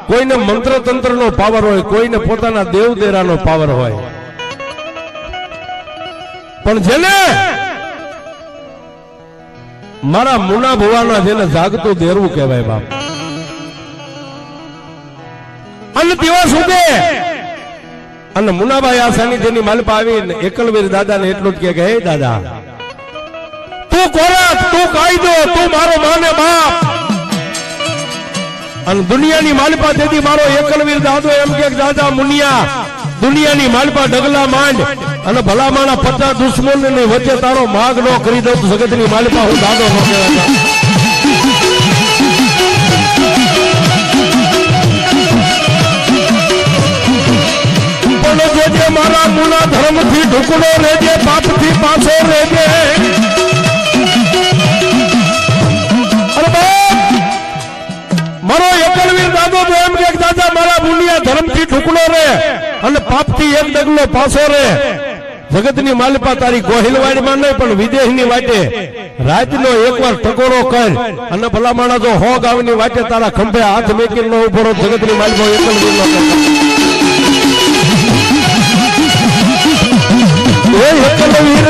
કોઈને મંત્ર તંત્ર નો પાવર હોય, કોઈને પોતાના દેવ દેરાનો પાવર હોય, પણ જેને મારા મુના ભુવાના જેને જાગતું દેરવું કહેવાય બાપ. અને દિવસ ઉગે અને મુનાભાઈ આ સાનિધ્યની માલપા આવીને એકલવીર દાદાને એટલું જ કે હે દાદા, તું ખોરાક, તું કાયદો, તું મારો માને બાપ. અને દુનિયાની માલપા તેથી મારો એકલવીર દાદો એમ કે દાદા મુનિયા, દુનિયાની માલપા ડગલા માંડ અને ભલામાના 50 દુશ્મનોની વચ્ચે તારો માગ નો કરી દઉં, જગતની માલપા હું દાદો નો કહેવાય. પણ જોજે મારા મુના ધર્મથી ઢુકડો રહેજે, પાપથી પાછો રહેજે. મારો એકલવીર દાદો તો એમ કે દાદા મારા મુનિયા ધર્મથી ઢુકડો રહે અને પાપથી એક ડગલો પાછો રહે. જગતની માલપા તારી ગોહિલવાડીમાં નહીં પણ વિદેશની વાટે રાજનો એકવાર ટકોરો કર અને ભલામાણા જો 100 ગામની વાટે તારા ખંભે હાથ મેકીને ન ઉભો રહો. જગતની માલપા એકલવીર નો એકલવીર